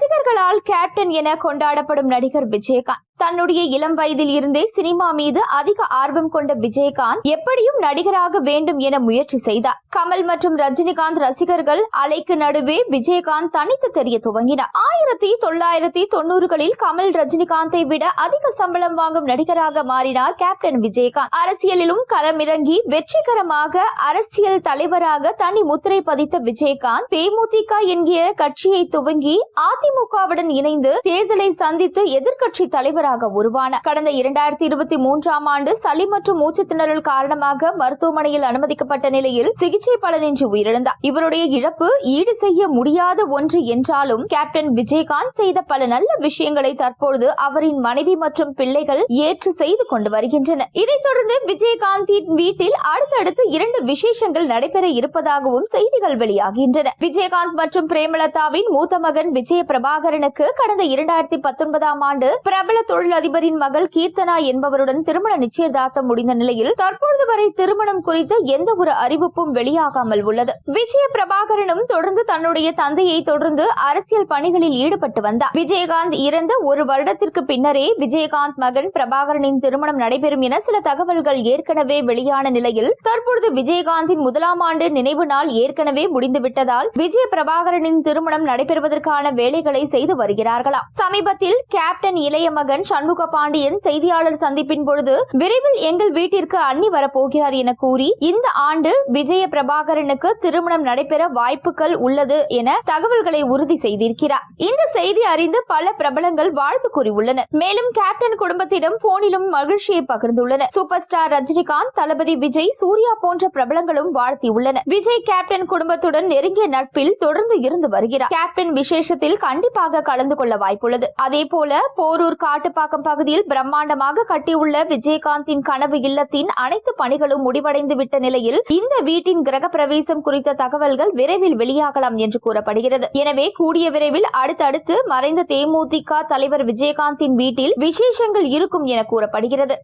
ரசிகர்களால் captain என கொண்டாடப்படும் நடிகர் விஜயகாந்த். தன்னுடைய இளம் வயதில் இருந்தே சினிமா மீது அதிக ஆர்வம் கொண்ட விஜயகாந்த் எப்படியும் நடிகராக வேண்டும் என முயற்சி செய்தார். கமல் மற்றும் ரஜினிகாந்த் ரசிகர்கள் அலைக்கு நடுவே விஜயகாந்த் தனித்து தெரிய துவங்கினார். 1990களில் கமல் ரஜினிகாந்தை விட அதிக சம்பளம் வாங்கும் நடிகராக மாறினார் கேப்டன் விஜயகாந்த். அரசியலிலும் களமிறங்கி வெற்றிகரமாக அரசியல் தலைவராக தனி முத்திரை பதித்த விஜயகாந்த் தேமுதிக என்கிற கட்சியை துவங்கி அதிமுகவுடன் இணைந்து தேர்தலை சந்தித்து எதிர்க்கட்சி தலைவராக உருவானார். கடந்த 2023ஆம் ஆண்டு சளி மற்றும் மூச்சு திணறல் காரணமாக மருத்துவமனையில் அனுமதிக்கப்பட்ட நிலையில் சிகிச்சை பலனின்றி உயிரிழந்தார். இவருடைய இழப்பு ஈடு செய்ய முடியாத ஒன்று என்றாலும் கேப்டன் விஜயகாந்த் செய்த பல நல்ல விஷயங்களை தற்பொழுது அவரின் மனைவி மற்றும் பிள்ளைகள் ஏற்று செய்து கொண்டு வருகின்றனர். இதைத் தொடர்ந்து விஜயகாந்தின் வீட்டில் அடுத்தடுத்து 2 விசேஷங்கள் நடைபெற இருப்பதாகவும் செய்திகள் வெளியாகின்றன. விஜயகாந்த் மற்றும் பிரேமலதாவின் மூத்த மகன் விஜய பிரபாகரனுக்கு கடந்த 2019ஆம் ஆண்டு பிரபல தொழிலதிபரின் மகள் கீர்த்தனா என்பவருடன் திருமண நிச்சயதார்த்தம் முடிந்த நிலையில் தற்பொழுது வரை திருமணம் குறித்து எந்த ஒரு அறிவிப்பும் வெளியாகாமல் உள்ளது. விஜய பிரபாகரனும் தொடர்ந்து தன்னுடைய தந்தையை தொடர்ந்து அரசியல் பணிகளில் ஈடுபட்டு வந்தார். விஜயகாந்த் இறந்த ஒரு வருடத்திற்கு பின்னரே விஜயகாந்த் மகன் பிரபாகரனின் திருமணம் நடைபெறும் என சில தகவல்கள் ஏற்கனவே வெளியான நிலையில் தற்பொழுது விஜயகாந்தின் 1ஆம் ஆண்டு நினைவு நாள் ஏற்கனவே முடிந்துவிட்டதால் விஜய பிரபாகரனின் திருமணம் நடைபெறுவதற்கான வேலைகளை செய்து வருகிறார்களாம். சமீபத்தில் கேப்டன் இளைய மகன் சண்முக பாண்டியன் செய்தியாளர் சந்திப்பின் பொழுது விரைவில் எங்கள் வீட்டிற்கு அண்ணி வரப்போகிறார் என கூறி இந்த ஆண்டு விஜய பிரபாகரனுக்கு திருமணம் நடைபெற வாய்ப்புகள் உள்ளது என தகவல்களை உறுதி செய்திருக்கிறார். இந்த செய்தி அறிந்து பல பிரபலங்கள் வாழ்த்து கூறியுள்ளனர். மேலும் கேப்டன் குடும்பத்திடம் போனிலும் மகிழ்ச்சியை பகிர்ந்துள்ளனர். சூப்பர் ஸ்டார் ரஜினிகாந்த், தளபதி விஜய், சூர்யா போன்ற பிரபலங்களும் வாழ்த்தியுள்ளனர். விஜய் கேப்டன் குடும்பத்துடன் நெருங்கிய நட்பில் தொடர்ந்து இருந்து வருகிறார். கேப்டன் விசேஷத்தில் கண்டிப்பாக கலந்து கொள்ள வாய்ப்புள்ளது. அதே போல போரூர் காட்டுப்பாக்கம் பகுதியில் பிரம்மாண்டமாக கட்டியுள்ள விஜயகாந்தின் கனவு இல்லத்தின் அனைத்து பணிகளும் முடிவடைந்து விட்ட நிலையில் இந்த வீட்டின் கிரக பிரவேசம் குறித்த தகவல்கள் விரைவில் வெளியாகலாம் என்று கூறப்படுகிறது. எனவே கூடிய விரைவில் அடுத்தடுத்து மறைந்த தேமுதிக தலைவர் விஜயகாந்தின் வீட்டில் விசேஷங்கள் இருக்கும் என கூறப்படுகிறது.